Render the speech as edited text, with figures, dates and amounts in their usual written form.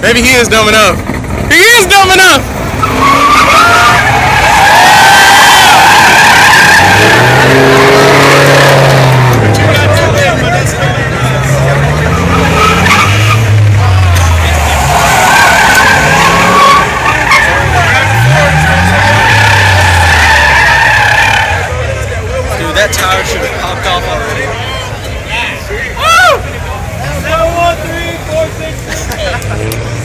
Maybe he is dumb enough. He is dumb enough! Dude, that tire should have popped off already.